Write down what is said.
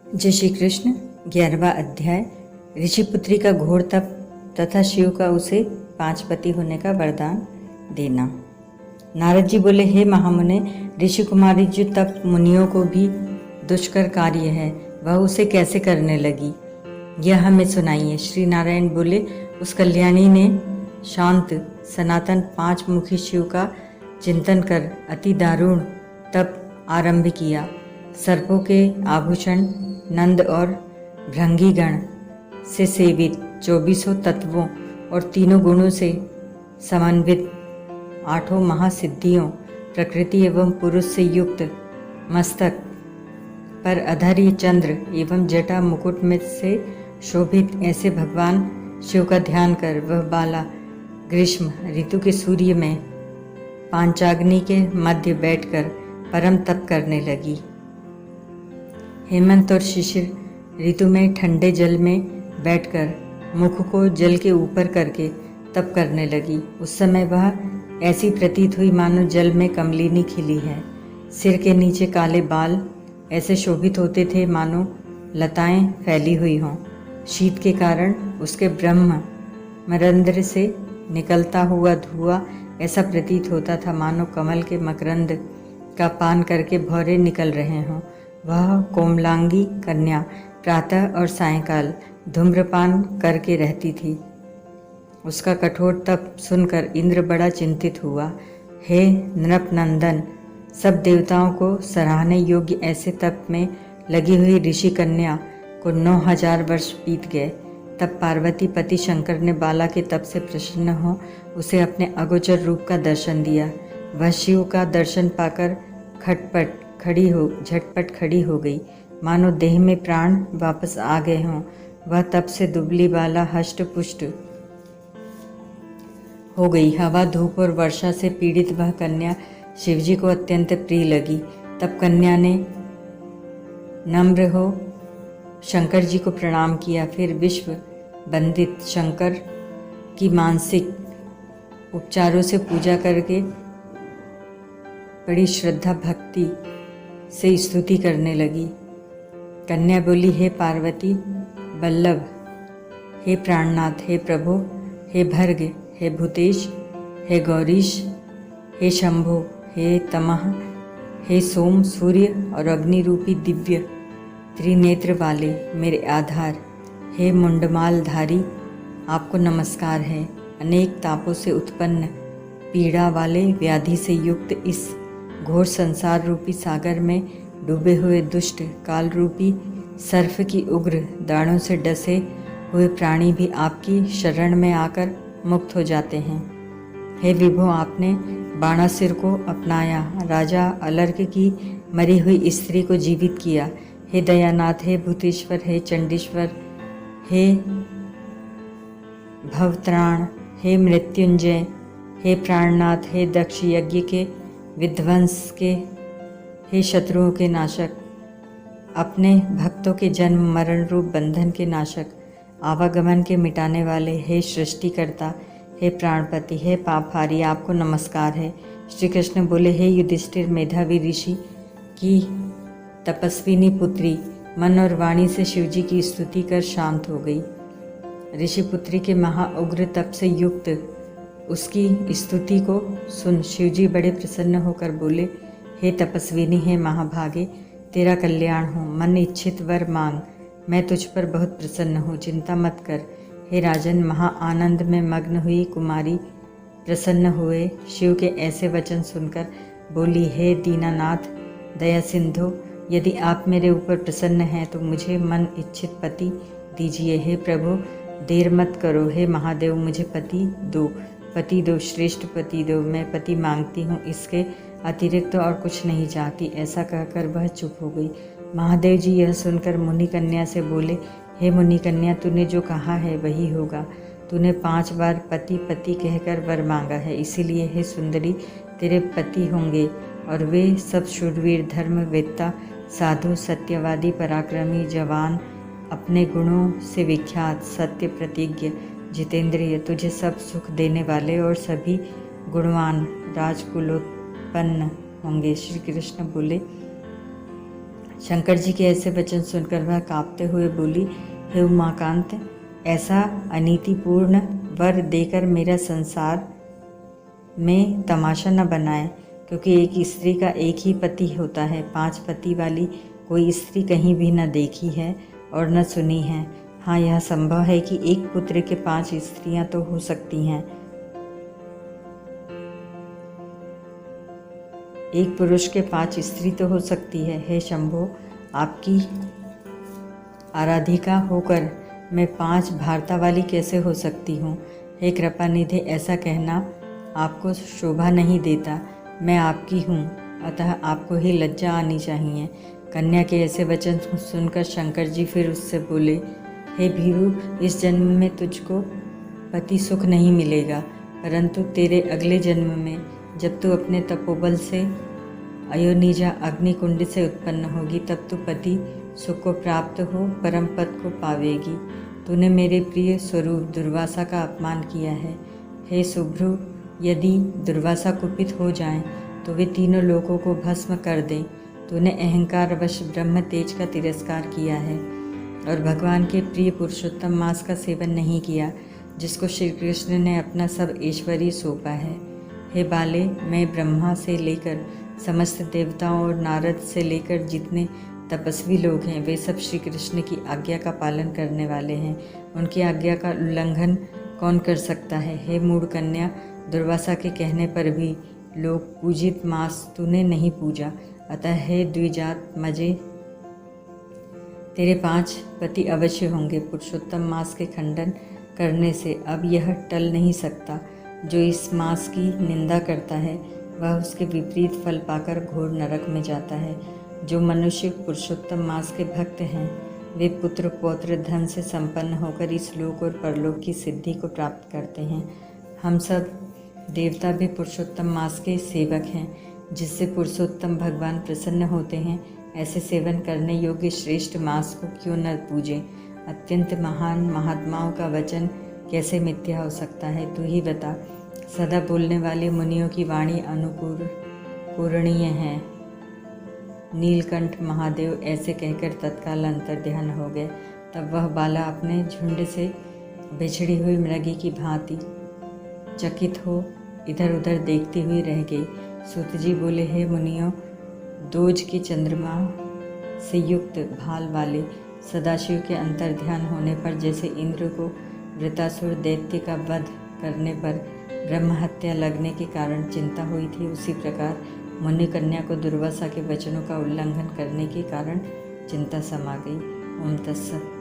जय श्री कृष्ण। 11वां अध्याय। ऋषिपुत्री का घोर तप तथा शिव का उसे 5 पति होने का वरदान देना। नारद जी बोले, हे महामुने, ऋषि कुमारी जो तप मुनियों को भी दुष्कर कार्य है, वह उसे कैसे करने लगी, यह हमें सुनाइए। श्री नारायण बोले, उस कल्याणी ने शांत सनातन 5 मुखी शिव का चिंतन कर अति दारुण तप आरंभ किया। सर्पों के आभूषण, नंद और भृंगीगण से सेवित 24 तत्वों और 3 गुणों से समन्वित 8 महासिद्धियों, प्रकृति एवं पुरुष से युक्त मस्तक पर अधर्य चंद्र एवं जटा मुकुट में से शोभित ऐसे भगवान शिव का ध्यान कर वह बाला ग्रीष्म ऋतु के सूर्य में पांचाग्नि के मध्य बैठकर परम तप करने लगी। हेमंत और शिशिर ऋतु में ठंडे जल में बैठकर मुख को जल के ऊपर करके तप करने लगी। उस समय वह ऐसी प्रतीत हुई मानो जल में कमलिनी खिली है। सिर के नीचे काले बाल ऐसे शोभित होते थे मानो लताएं फैली हुई हों। शीत के कारण उसके ब्रह्म मरंध्र से निकलता हुआ धुआं ऐसा प्रतीत होता था मानो कमल के मकरंद का पान करके भौरे निकल रहे हों। वह कोमलांगी कन्या प्रातः और सायंकाल धूम्रपान करके रहती थी। उसका कठोर तप सुनकर इंद्र बड़ा चिंतित हुआ। हे नृपनंदन, सब देवताओं को सराहने योग्य ऐसे तप में लगी हुई ऋषि कन्या को 9000 वर्ष बीत गए। तब पार्वती पति शंकर ने बाला के तप से प्रसन्न हो उसे अपने अगोचर रूप का दर्शन दिया। वह शिव का दर्शन पाकर झटपट खड़ी हो गई, मानो देह में प्राण वापस आ गए हों। वह तप से दुबली बाला हष्ट पुष्ट हो गई। हवा, धूप और वर्षा से पीड़ित वह कन्या शिवजी को अत्यंत प्रिय लगी। तब कन्या ने नम्र हो शंकर जी को प्रणाम किया। फिर विश्व बंदित शंकर की मानसिक उपचारों से पूजा करके बड़ी श्रद्धा भक्ति से स्तुति करने लगी। कन्या बोली, हे पार्वती वल्लभ, हे प्राणनाथ, हे प्रभु, हे भर्ग, हे भूतेश, हे गौरीश, हे शंभो, हे तमह, हे सोम, सूर्य और अग्नि रूपी दिव्य त्रिनेत्र वाले मेरे आधार, हे मुंडमालधारी, आपको नमस्कार है। अनेक तापों से उत्पन्न पीड़ा वाले व्याधि से युक्त इस घोर संसार रूपी सागर में डूबे हुए दुष्ट काल रूपी सर्फ की उग्र दाढ़ों से डसे हुए प्राणी भी आपकी शरण में आकर मुक्त हो जाते हैं। हे विभो, आपने बाणासुर को अपनाया, राजा अलर्क की मरी हुई स्त्री को जीवित किया। हे दयानाथ, हे भूतेश्वर, हे चंडीश्वर, हे भवत्राण, हे मृत्युंजय, हे प्राणनाथ, हे दक्ष यज्ञ के विध्वंस के, हे शत्रुओं के नाशक, अपने भक्तों के जन्म मरण रूप बंधन के नाशक, आवागमन के मिटाने वाले, हे सृष्टिकर्ता, हे प्राणपति, हे पापहारी, आपको नमस्कार है। श्री कृष्ण बोले, हे युधिष्ठिर, मेधावी ऋषि की तपस्विनी पुत्री मन और वाणी से शिवजी की स्तुति कर शांत हो गई। ऋषि पुत्री के महाउग्र तप से युक्त उसकी स्तुति को सुन शिवजी बड़े प्रसन्न होकर बोले, हे तपस्विनी, हे महाभागे, तेरा कल्याण हो। मन इच्छित वर मांग, मैं तुझ पर बहुत प्रसन्न हूँ, चिंता मत कर। हे राजन, महा आनंद में मग्न हुई कुमारी प्रसन्न हुए शिव के ऐसे वचन सुनकर बोली, हे दीनानाथ दया सिंधु, यदि आप मेरे ऊपर प्रसन्न हैं तो मुझे मन इच्छित पति दीजिए। हे प्रभु, देर मत करो। हे महादेव, मुझे पति दो, श्रेष्ठ पति दो। मैं पति मांगती हूँ, इसके अतिरिक्त तो और कुछ नहीं चाहती। ऐसा कहकर वह चुप हो गई। महादेव जी यह सुनकर मुनि कन्या से बोले, हे मुनि कन्या, तूने जो कहा है वही होगा। तूने 5 बार पति पति कहकर वर मांगा है, इसीलिए हे सुंदरी, तेरे पति होंगे और वे सब शूरवीर, धर्मवेत्ता, साधु, सत्यवादी, पराक्रमी, जवान, अपने गुणों से विख्यात, सत्य प्रतिज्ञ, जितेंद्रिय, तुझे सब सुख देने वाले और सभी गुणवान राजकुलोत्पन्न होंगे। श्री कृष्ण बोले, शंकर जी के ऐसे वचन सुनकर वह कांपते हुए बोली, हे उमाकांत, ऐसा अनीतिपूर्ण वर देकर मेरा संसार में तमाशा न बनाए, क्योंकि एक स्त्री का एक ही पति होता है। 5 पति वाली कोई स्त्री कहीं भी न देखी है और न सुनी है। हाँ, यह संभव है कि एक पुत्र के 5 स्त्रियां तो हो सकती हैं। एक पुरुष के 5 स्त्री तो हो सकती है। हे शंभो, आपकी आराधिका होकर मैं 5 भारता वाली कैसे हो सकती हूँ? हे कृपा निधि, ऐसा कहना आपको शोभा नहीं देता। मैं आपकी हूँ, अतः आपको ही लज्जा आनी चाहिए। कन्या के ऐसे वचन सुनकर शंकर जी फिर उससे बोले, हे भीरू, इस जन्म में तुझको पति सुख नहीं मिलेगा, परंतु तेरे अगले जन्म में जब तू अपने तपोबल से अयोनिजा अग्निकुंड से उत्पन्न होगी, तब तू पति सुख को प्राप्त हो परम पद को पावेगी। तूने मेरे प्रिय स्वरूप दुर्वासा का अपमान किया है। हे सुभ्रु, यदि दुर्वासा कुपित हो जाएं, तो वे तीनों लोकों को भस्म कर दें। तूने अहंकारवश ब्रह्म तेज का तिरस्कार किया है और भगवान के प्रिय पुरुषोत्तम मास का सेवन नहीं किया, जिसको श्री कृष्ण ने अपना सब ऐश्वर्य सौंपा है। हे बाले, मैं ब्रह्मा से लेकर समस्त देवताओं और नारद से लेकर जितने तपस्वी लोग हैं, वे सब श्री कृष्ण की आज्ञा का पालन करने वाले हैं। उनकी आज्ञा का उल्लंघन कौन कर सकता है? हे मूढ़ कन्या, दुर्वासा के कहने पर भी लोग पूजित मास तूने नहीं पूजा, अतः हे द्विजात मजे, तेरे 5 पति अवश्य होंगे। पुरुषोत्तम मास के खंडन करने से अब यह टल नहीं सकता। जो इस मास की निंदा करता है, वह उसके विपरीत फल पाकर घोर नरक में जाता है। जो मनुष्य पुरुषोत्तम मास के भक्त हैं, वे पुत्र पौत्र धन से संपन्न होकर इस लोक और परलोक की सिद्धि को प्राप्त करते हैं। हम सब देवता भी पुरुषोत्तम मास के सेवक हैं, जिससे पुरुषोत्तम भगवान प्रसन्न होते हैं। ऐसे सेवन करने योग्य श्रेष्ठ मास को क्यों न पूजें? अत्यंत महान महात्माओं का वचन कैसे मिथ्या हो सकता है? तू ही बता। सदा बोलने वाले मुनियों की वाणी अनुपूरणीय है। नीलकंठ महादेव ऐसे कहकर तत्काल अंतर्ध्यान हो गए। तब वह बाला अपने झुंड से बिछड़ी हुई मृगी की भांति चकित हो इधर उधर देखती हुई रह गई। सूत जी बोले, हे मुनियों, दोज के चंद्रमा से युक्त भाल वाले सदाशिव के अंतर्ध्यान होने पर जैसे इंद्र को वृतासुर दैत्य का वध करने पर ब्रह्म हत्या लगने के कारण चिंता हुई थी, उसी प्रकार मुनि कन्या को दुर्वासा के वचनों का उल्लंघन करने के कारण चिंता समा गई। ओम तत्सत।